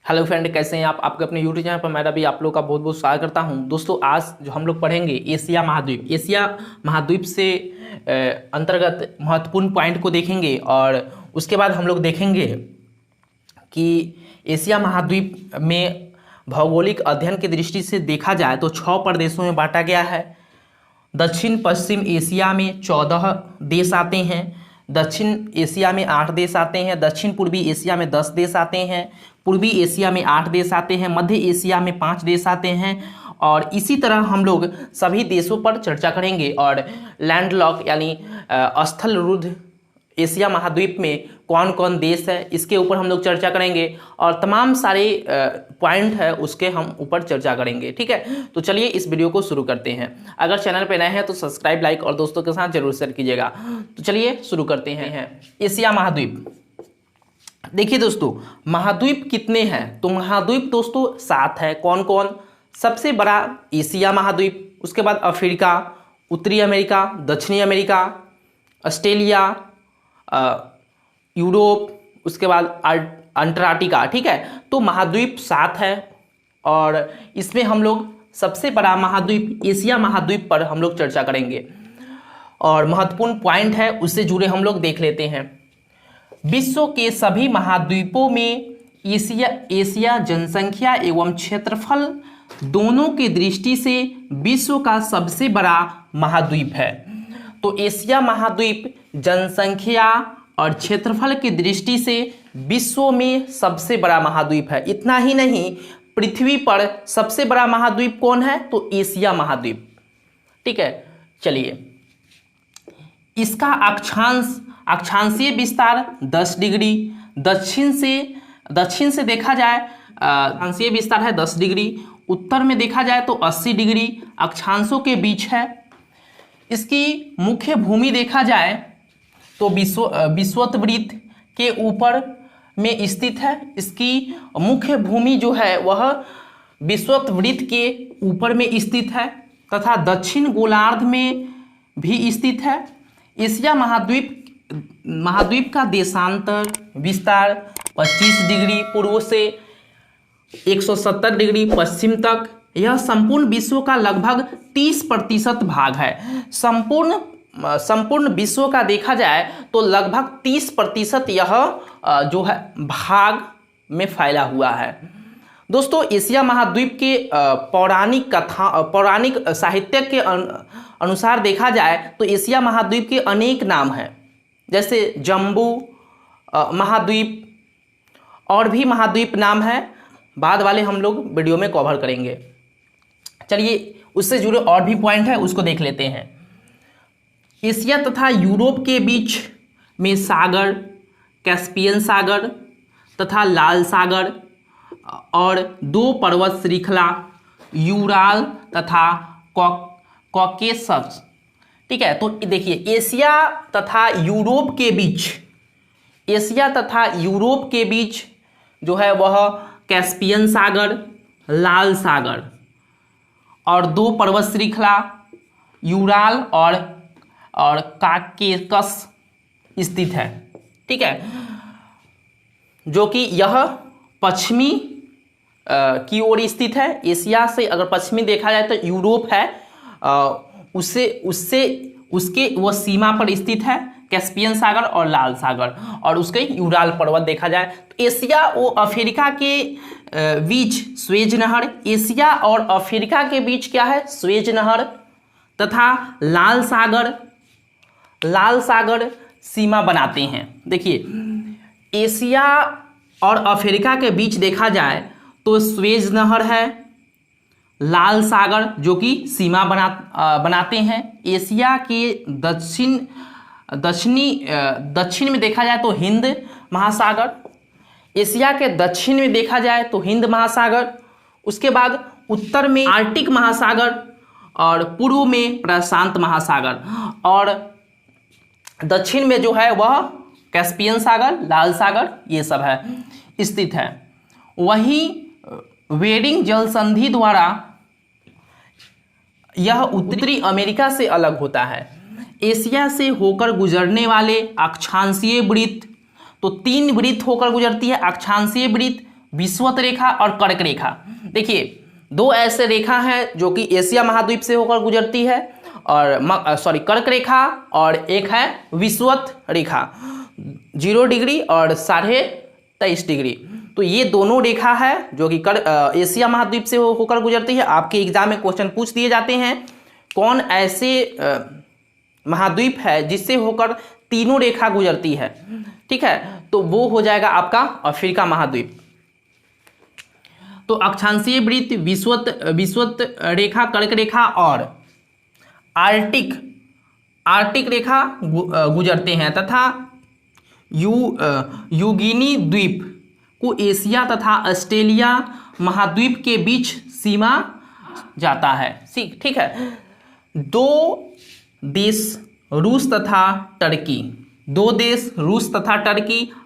Hello friend, कैसे हैं आप? आपके अपने यूट्यूब चैनल पर मेरा भी आप लोग का बहुत बहुत स्वागत करता हूं। दोस्तों, आज जो हम लोग पढ़ेंगे एशिया महाद्वीप। एशिया महाद्वीप से अंतर्गत महत्वपूर्ण पॉइंट को देखेंगे और उसके बाद हम लोग देखेंगे कि एशिया महाद्वीप में भौगोलिक अध्ययन की दृष्टि से देखा जाए तो 6 प्रदेशों में बांटा गया है। दक्षिण पश्चिम एशिया में 14 देश आते हैं, दक्षिण एशिया में 8 देश आते हैं, दक्षिण पूर्वी एशिया में 10 देश आते हैं, पूर्वी एशिया में 8 देश आते हैं, मध्य एशिया में 5 देश आते हैं। और इसी तरह हम लोग सभी देशों पर चर्चा करेंगे और लैंडलॉक यानी स्थलरुद्ध एशिया महाद्वीप में कौन कौन देश है इसके ऊपर हम लोग चर्चा करेंगे और तमाम सारे पॉइंट है उसके हम ऊपर चर्चा करेंगे। ठीक है, तो चलिए इस वीडियो को शुरू करते हैं। अगर चैनल पे नए हैं तो सब्सक्राइब, लाइक और दोस्तों के साथ जरूर शेयर कीजिएगा। तो चलिए शुरू करते हैं। एशिया महाद्वीप। देखिए दोस्तों, महाद्वीप कितने हैं? तो महाद्वीप दोस्तों 7 है। कौन कौन? सबसे बड़ा एशिया महाद्वीप, उसके बाद अफ्रीका, उत्तरी अमेरिका, दक्षिणी अमेरिका, ऑस्ट्रेलिया, यूरोप, उसके बाद अंटार्कटिका। ठीक है, तो महाद्वीप 7 है और इसमें हम लोग सबसे बड़ा महाद्वीप एशिया महाद्वीप पर हम लोग चर्चा करेंगे और महत्वपूर्ण पॉइंट है उससे जुड़े हम लोग देख लेते हैं। विश्व के सभी महाद्वीपों में एशिया जनसंख्या एवं क्षेत्रफल दोनों की दृष्टि से विश्व का सबसे बड़ा महाद्वीप है। तो एशिया महाद्वीप जनसंख्या और क्षेत्रफल की दृष्टि से विश्व में सबसे बड़ा महाद्वीप है। इतना ही नहीं, पृथ्वी पर सबसे बड़ा महाद्वीप कौन है? तो एशिया महाद्वीप। ठीक है, चलिए इसका अक्षांशीय विस्तार 10 डिग्री, दक्षिण से देखा जाए अक्षांशीय विस्तार है 10 डिग्री, उत्तर में देखा जाए तो 80 डिग्री अक्षांशों के बीच है। इसकी मुख्य भूमि देखा जाए तो विषुववृत्त के ऊपर में स्थित है। इसकी मुख्य भूमि जो है वह विषुववृत्त के ऊपर में स्थित है तथा दक्षिण गोलार्ध में भी स्थित है। एशिया महाद्वीप का देशांतर विस्तार 25 डिग्री पूर्व से 170 डिग्री पश्चिम तक, यह संपूर्ण विश्व का लगभग 30% भाग है। संपूर्ण विश्व का देखा जाए तो लगभग 30% यह जो है भाग में फैला हुआ है। दोस्तों, एशिया महाद्वीप के पौराणिक साहित्य के अनुसार देखा जाए तो एशिया महाद्वीप के अनेक नाम हैं, जैसे जम्बू महाद्वीप और भी महाद्वीप नाम है। बाद वाले हम लोग वीडियो में कवर करेंगे। चलिए उससे जुड़े और भी पॉइंट है उसको देख लेते हैं। एशिया तथा यूरोप के बीच में सागर, कैस्पियन सागर तथा लाल सागर और 2 पर्वत श्रृंखला यूराल तथा कॉकेसस। ठीक है, तो देखिए एशिया तथा यूरोप के बीच जो है वह कैस्पियन सागर, लाल सागर और 2 पर्वत श्रृंखला यूराल और कॉकेसस स्थित है। ठीक है, जो कि यह पश्चिमी की ओर स्थित है। एशिया से अगर पश्चिमी देखा जाए तो यूरोप है, उसके वह सीमा पर स्थित है कैस्पियन सागर और लाल सागर, और उसके यूराल पर्वत देखा जाए तो एशिया और अफ्रीका के बीच स्वेज नहर, एशिया और अफ्रीका के बीच क्या है? स्वेज नहर तथा लाल सागर सीमा बनाते हैं। देखिए एशिया और अफ्रीका के बीच देखा जाए तो स्वेज नहर है, लाल सागर जो कि सीमा बनाते हैं। एशिया के दक्षिण में देखा जाए तो हिंद महासागर, एशिया के दक्षिण में देखा जाए तो हिंद महासागर, उसके बाद उत्तर में आर्कटिक महासागर और पूर्व में प्रशांत महासागर, और दक्षिण में जो है वह कैस्पियन सागर, लाल सागर ये सब है स्थित है। वहीं बेरिंग जल संधि द्वारा यह उत्तरी अमेरिका से अलग होता है। एशिया से होकर गुजरने वाले अक्षांशीय वृत्त, तो 3 वृत्त होकर गुजरती है। अक्षांशीय वृत्त विषुवत रेखा और कर्क रेखा। देखिए दो ऐसे रेखा हैं जो कि एशिया महाद्वीप से होकर गुजरती है, और कर्क रेखा, और एक है विषुवत रेखा 0 डिग्री और 23.5 डिग्री। तो ये दोनों रेखा है जो कि एशिया महाद्वीप से होकर गुजरती है। आपके एग्जाम में क्वेश्चन पूछ दिए जाते हैं कौन ऐसे महाद्वीप है जिससे होकर तीनों रेखा गुजरती है, ठीक है, तो वो हो जाएगा आपका अफ्रीका महाद्वीप। तो अक्षांशीय वृत्त, विषुवत रेखा, कर्क रेखा और आर्टिक रेखा गुजरते हैं, तथा यूगिनी द्वीप को एशिया तथा ऑस्ट्रेलिया महाद्वीप के बीच सीमा जाता है। ठीक है। दो देश रूस तथा टर्की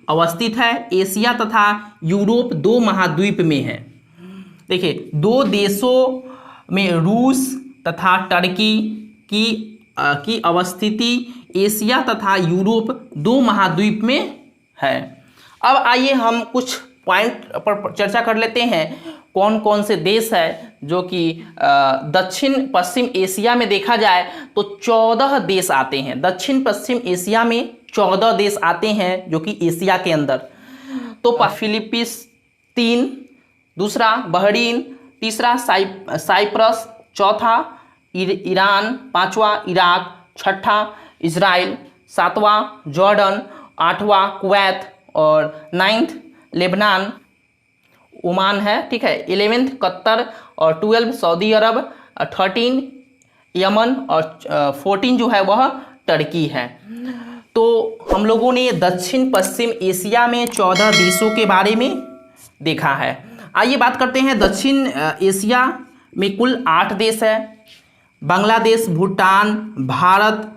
अवस्थित है। एशिया तथा यूरोप दो महाद्वीप में है। देखिए दो देशों में रूस तथा टर्की की अवस्थिति एशिया तथा यूरोप दो महाद्वीप में है। अब आइए हम कुछ पॉइंट पर चर्चा कर लेते हैं कौन कौन से देश है जो कि दक्षिण पश्चिम एशिया में देखा जाए तो 14 देश आते हैं। दक्षिण पश्चिम एशिया में 14 देश आते हैं जो कि एशिया के अंदर। तो फिलीपींस 3, दूसरा बहरीन, तीसरा साइप्रस, चौथा ईरान, पांचवा इराक, छठा इजराइल, सातवां जॉर्डन, आठवां कुवैत और 9th लेबनान, ओमान है, ठीक है, 11th कतर और 12 सऊदी अरब, 13 यमन और 14 जो है वह टर्की है। तो हम लोगों ने दक्षिण पश्चिम एशिया में 14 देशों के बारे में देखा है। आइए बात करते हैं दक्षिण एशिया में कुल 8 देश है। बांग्लादेश, भूटान, भारत,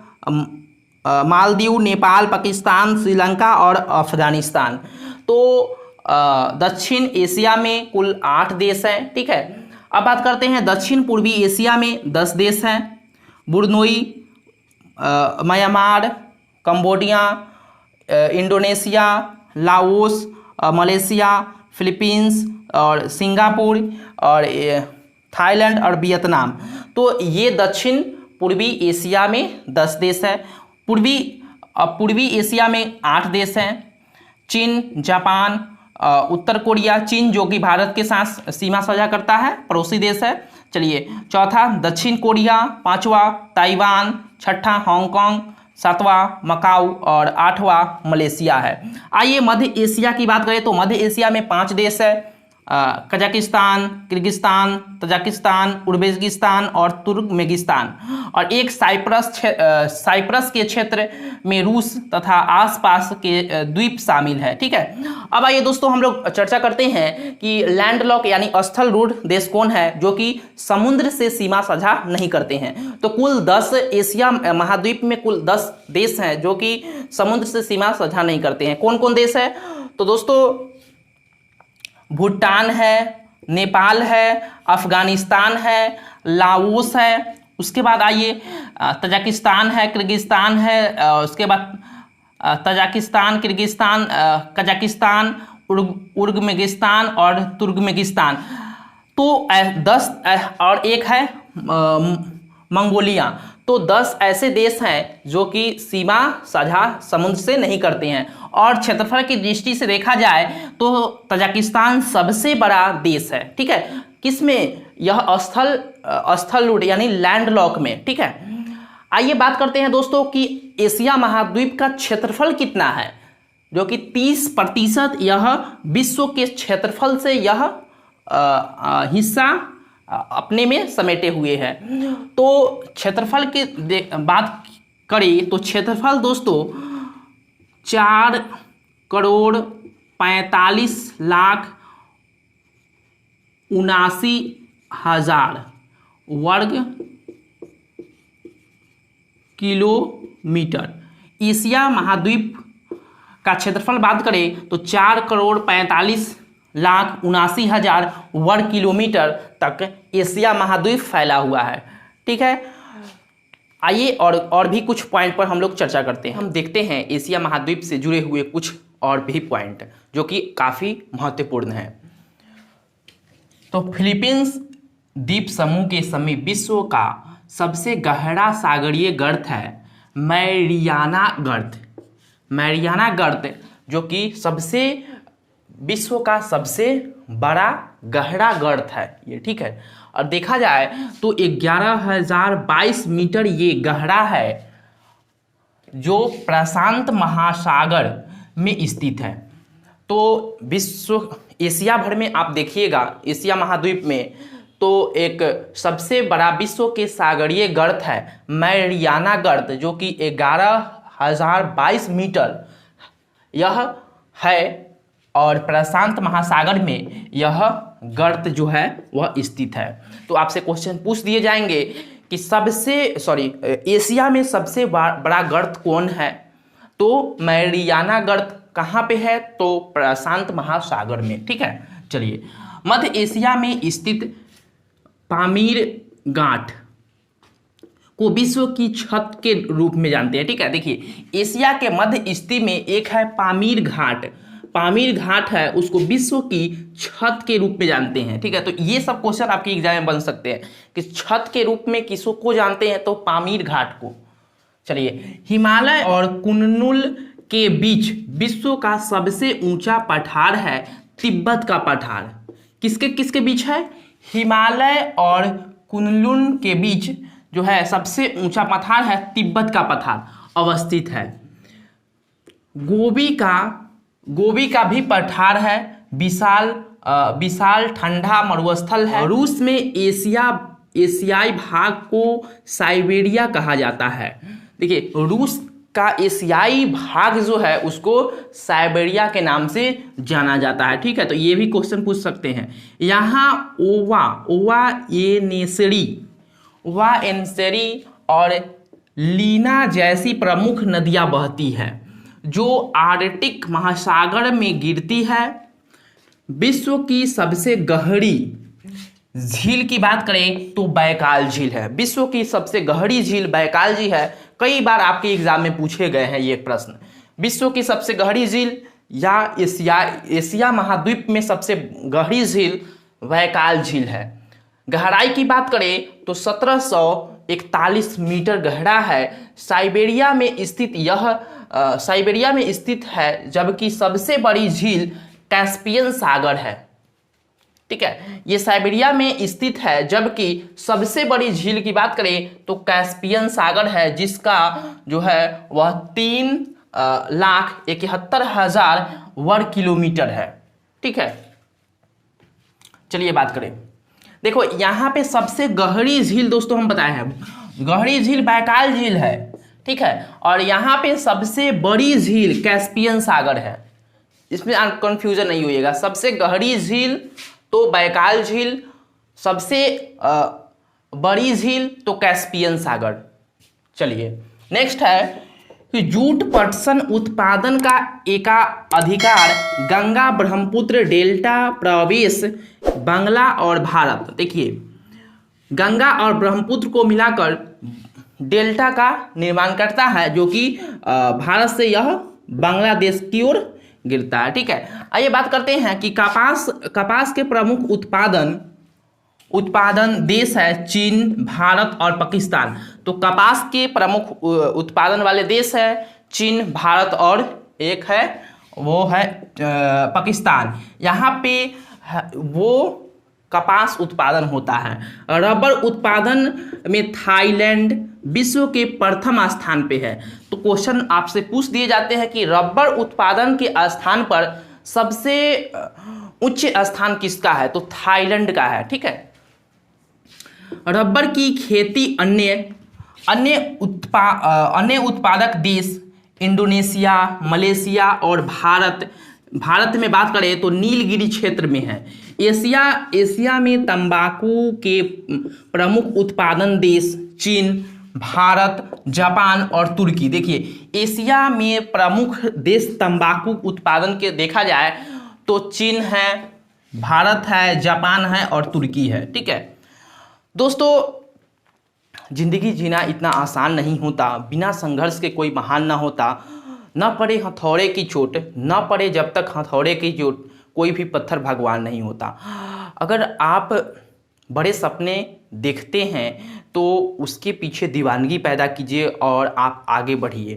मालदीव, नेपाल, पाकिस्तान, श्रीलंका और अफगानिस्तान। तो दक्षिण एशिया में कुल 8 देश हैं, ठीक है। अब बात करते हैं दक्षिण पूर्वी एशिया में 10 देश हैं। Brunei, Myanmar, Cambodia, Indonesia, Laos, Malaysia, Philippines और सिंगापुर और थाईलैंड और वियतनाम। तो ये दक्षिण पूर्वी एशिया में 10 देश है। पूर्वी एशिया में 8 देश हैं। चीन, जापान, उत्तर कोरिया, चीन जो कि भारत के साथ सीमा साझा करता है, पड़ोसी देश है। चलिए, चौथा दक्षिण कोरिया, पांचवा ताइवान, छठा हांगकांग, सातवां मकाऊ और 8वां मलेशिया है। आइए मध्य एशिया की बात करें तो मध्य एशिया में 5 देश है। कजाकिस्तान, किर्गिस्तान, तजाकिस्तान, उज्बेकिस्तान और तुर्कमेनिस्तान, और एक साइप्रस के क्षेत्र में रूस तथा आसपास के द्वीप शामिल है, ठीक है। अब आइए दोस्तों हम लोग चर्चा करते हैं कि लैंडलॉक यानी स्थल रूढ़ देश कौन है जो कि समुद्र से सीमा साझा नहीं करते हैं। तो कुल 10 एशिया महाद्वीप में कुल 10 देश हैं जो कि समुद्र से सीमा साझा नहीं करते हैं। कौन कौन देश है? तो दोस्तों भूटान है, नेपाल है, अफगानिस्तान है, लाओस है, उसके बाद आइए तजाकिस्तान है, किर्गिस्तान है, उसके बाद तजाकिस्तान, किर्गिस्तान, कजाकिस्तान, उर्गमेगिस्तान और तुर्कमेनिस्तान। तो 10 और एक है मंगोलिया। तो 10 ऐसे देश हैं जो कि सीमा साझा समुद्र से नहीं करते हैं। और क्षेत्रफल की दृष्टि से देखा जाए तो तजाकिस्तान सबसे बड़ा देश है, ठीक है। किसमें? यह स्थल रूढ़ यानी लैंडलॉक में, ठीक है। आइए बात करते हैं दोस्तों कि एशिया महाद्वीप का क्षेत्रफल कितना है, जो कि 30% यह विश्व के क्षेत्रफल से यह हिस्सा अपने में समेटे हुए है। तो क्षेत्रफल की बात करें तो क्षेत्रफल दोस्तों 4,45,79,000 वर्ग किलोमीटर। एशिया महाद्वीप का क्षेत्रफल बात करें तो 4,45,79,000 वर्ग किलोमीटर तक एशिया महाद्वीप फैला हुआ है, ठीक है। आइए और भी कुछ पॉइंट पर हम लोग चर्चा करते हैं। हम देखते हैं एशिया महाद्वीप से जुड़े हुए कुछ और भी पॉइंट जो कि काफ़ी महत्वपूर्ण है। तो फिलीपींस द्वीप समूह के समीप विश्व का सबसे गहरा सागरीय गर्त है मैरियाना गर्त। मैरियाना गर्त जो कि सबसे विश्व का सबसे बड़ा गहरा गर्त है ये, ठीक है। और देखा जाए तो 11,022 मीटर ये गहरा है, जो प्रशांत महासागर में स्थित है। तो विश्व एशिया भर में आप देखिएगा, एशिया महाद्वीप में तो एक सबसे बड़ा विश्व के सागरीय गर्त है मैरियाना गर्त, जो कि 11,022 मीटर यह है, और प्रशांत महासागर में यह गर्त जो है वह स्थित है। तो आपसे क्वेश्चन पूछ दिए जाएंगे कि एशिया में सबसे बड़ा गर्त कौन है, तो मैरियाना गर्त कहाँ पे है, तो प्रशांत महासागर में, ठीक है। चलिए, मध्य एशिया में स्थित पामीर गांठ को विश्व की छत के रूप में जानते हैं, ठीक है। देखिए, एशिया के मध्य स्थिति में एक है पामीर घाट। पामीर घाट है, उसको विश्व की छत के रूप में जानते हैं, ठीक है। तो ये सब क्वेश्चन आपके एग्जाम में बन सकते हैं कि छत के रूप में किसको को जानते हैं, तो पामीर घाट को। चलिए, हिमालय और कुनलुन के बीच विश्व का सबसे ऊंचा पठार है तिब्बत का पठार। किसके किसके बीच है, हिमालय और कुनलुन के बीच जो है सबसे ऊंचा पठार है तिब्बत का पठार अवस्थित है। गोबी का भी पठार है, विशाल ठंडा मरुस्थल है। रूस में एशियाई भाग को साइबेरिया कहा जाता है। देखिए, रूस का एशियाई भाग जो है उसको साइबेरिया के नाम से जाना जाता है, ठीक है। तो ये भी क्वेश्चन पूछ सकते हैं। यहाँ ओवा एनसेरी और लीना जैसी प्रमुख नदियां बहती है जो आर्कटिक महासागर में गिरती है। विश्व की सबसे गहरी झील की बात करें तो बैकाल झील है। विश्व की सबसे गहरी झील बैकाल झील है। कई बार आपके एग्जाम में पूछे गए हैं ये प्रश्न। विश्व की सबसे गहरी झील या एशिया महाद्वीप में सबसे गहरी झील बैकाल झील है। गहराई की बात करें तो 1741 मीटर गहरा है। साइबेरिया में स्थित है, जबकि सबसे बड़ी झील कैस्पियन सागर है, ठीक है। ये साइबेरिया में स्थित है, जबकि सबसे बड़ी झील की बात करें तो कैस्पियन सागर है, जिसका जो है वह 3,71,000 वर्ग किलोमीटर है, ठीक है। चलिए बात करें, देखो यहाँ पे सबसे गहरी झील दोस्तों हम बताए हैं, गहरी झील बैकाल झील है, ठीक है। और यहाँ पे सबसे बड़ी झील कैस्पियन सागर है, इसमें कंफ्यूजन नहीं होइएगा। सबसे गहरी झील तो बैकाल झील, सबसे बड़ी झील तो कैस्पियन सागर। चलिए नेक्स्ट है कि जूट पटसन उत्पादन का एकाधिकार गंगा ब्रह्मपुत्र डेल्टा प्रवेश बांग्ला और भारत। देखिए, गंगा और ब्रह्मपुत्र को मिलाकर डेल्टा का निर्माण करता है, जो कि भारत से यह बांग्लादेश की ओर गिरता है, ठीक है। आइए बात करते हैं कि कपास के प्रमुख उत्पादन देश है चीन, भारत और पाकिस्तान। तो कपास के प्रमुख उत्पादन वाले देश है चीन, भारत और एक है वो है पाकिस्तान। यहाँ पे वो कपास उत्पादन होता है। रबर उत्पादन में थाईलैंड विश्व के प्रथम स्थान पे है। तो क्वेश्चन आपसे पूछ दिए जाते हैं कि रबर उत्पादन के स्थान पर सबसे उच्च स्थान किसका है, तो थाईलैंड का है, ठीक है। रबर की खेती अन्य उत्पादक देश इंडोनेशिया, मलेशिया और भारत में बात करें तो नीलगिरी क्षेत्र में है। एशिया में तंबाकू के प्रमुख उत्पादन देश चीन, भारत, जापान और तुर्की। देखिए, एशिया में प्रमुख देश तंबाकू उत्पादन के देखा जाए तो चीन है, भारत है, जापान है और तुर्की है, ठीक है। दोस्तों, जिंदगी जीना इतना आसान नहीं होता, बिना संघर्ष के कोई महान ना होता। न पड़े हथौड़े की चोट, न पड़े जब तक हथौड़े की चोट, कोई भी पत्थर भगवान नहीं होता। अगर आप बड़े सपने देखते हैं तो उसके पीछे दीवानगी पैदा कीजिए और आप आगे बढ़िए,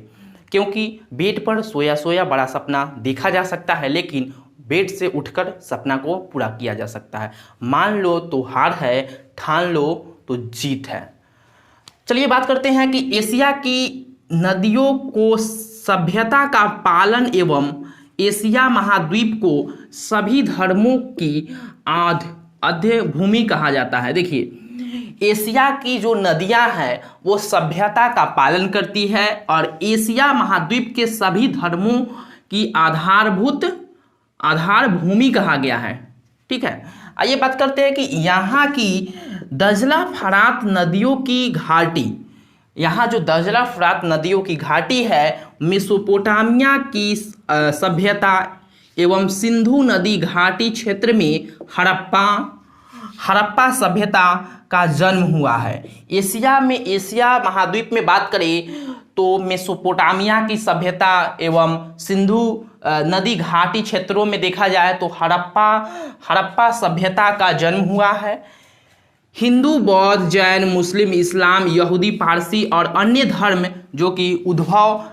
क्योंकि बेड पर सोया सोया बड़ा सपना देखा जा सकता है, लेकिन बेड से उठकर सपना को पूरा किया जा सकता है। मान लो तो हार है, ठान लो तो जीत है। चलिए बात करते हैं कि एशिया की नदियों को सभ्यता का पालन एवं एशिया महाद्वीप को सभी धर्मों की आद्य भूमि कहा जाता है। देखिए, एशिया की जो नदियां हैं वो सभ्यता का पालन करती है और एशिया महाद्वीप के सभी धर्मों की आधार भूमि कहा गया है। ठीक है, आइए बात करते हैं कि यहाँ की दजला फरात नदियों की घाटी, यहाँ जो दजला फरात नदियों की घाटी है मेसोपोटामिया की सभ्यता एवं सिंधु नदी घाटी क्षेत्र में हड़प्पा सभ्यता का जन्म हुआ है। एशिया महाद्वीप में बात करें तो मेसोपोटामिया की सभ्यता एवं सिंधु नदी घाटी क्षेत्रों में देखा जाए तो हड़प्पा सभ्यता का जन्म हुआ है। हिंदू, बौद्ध, जैन, मुस्लिम, इस्लाम, यहूदी, पारसी और अन्य धर्म जो कि उद्भव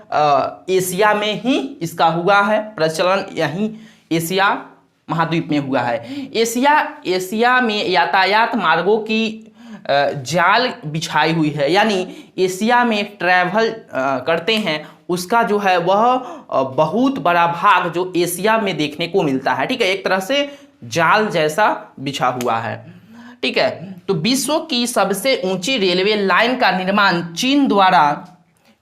एशिया में ही इसका हुआ है, प्रचलन यहीं एशिया महाद्वीप में हुआ है। एशिया में यातायात मार्गों की जाल बिछाई हुई है, यानी एशिया में ट्रैवल करते हैं उसका जो है वह बहुत बड़ा भाग जो एशिया में देखने को मिलता है। ठीक है, एक तरह से जाल जैसा बिछा हुआ है। ठीक है, तो विश्व की सबसे ऊंची रेलवे लाइन का निर्माण चीन द्वारा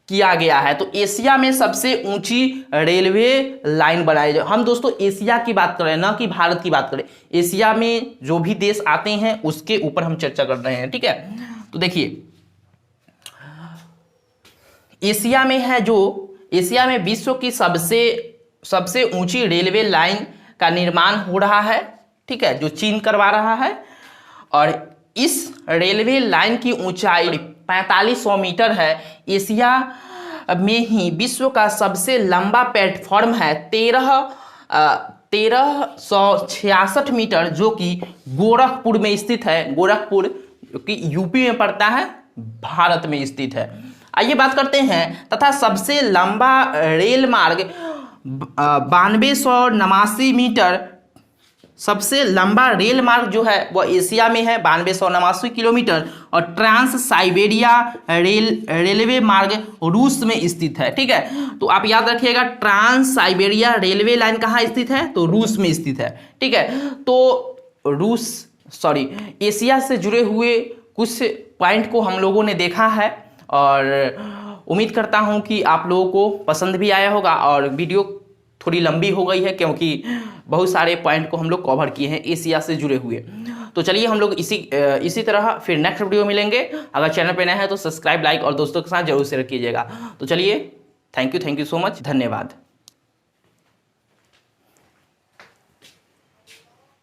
किया गया है। तो एशिया में सबसे ऊंची रेलवे लाइन बनाई जाए। हम दोस्तों एशिया की बात कर रहे हैं, ना कि भारत की बात करें। एशिया में जो भी देश आते हैं उसके ऊपर हम चर्चा कर रहे हैं। ठीक है, तो देखिए एशिया में विश्व की सबसे ऊंची रेलवे लाइन का निर्माण हो रहा है। ठीक है, जो चीन करवा रहा है और इस रेलवे लाइन की ऊंचाई 4500 मीटर है। एशिया में ही विश्व का सबसे लंबा प्लेटफॉर्म है 1366 मीटर, जो कि गोरखपुर में स्थित है। गोरखपुर जो कि यूपी में पड़ता है, भारत में स्थित है। आइए बात करते हैं, तथा सबसे लंबा रेल मार्ग 9289 मीटर, सबसे लंबा रेल मार्ग जो है वह एशिया में है 9289 किलोमीटर, और ट्रांस साइबेरिया रेलवे मार्ग रूस में स्थित है। ठीक है, तो आप याद रखिएगा ट्रांस साइबेरिया रेलवे लाइन कहाँ स्थित है, तो रूस में स्थित है। ठीक है, तो एशिया से जुड़े हुए कुछ पॉइंट को हम लोगों ने देखा है और उम्मीद करता हूँ कि आप लोगों को पसंद भी आया होगा। और वीडियो थोड़ी लंबी हो गई है क्योंकि बहुत सारे पॉइंट को हम लोग कवर किए हैं एशिया से जुड़े हुए। तो चलिए हम लोग इसी तरह फिर नेक्स्ट वीडियो मिलेंगे। अगर चैनल पे नए हैं तो सब्सक्राइब, लाइक और दोस्तों के साथ जरूर शेयर कीजिएगा। तो चलिए, थैंक यू सो मच, धन्यवाद।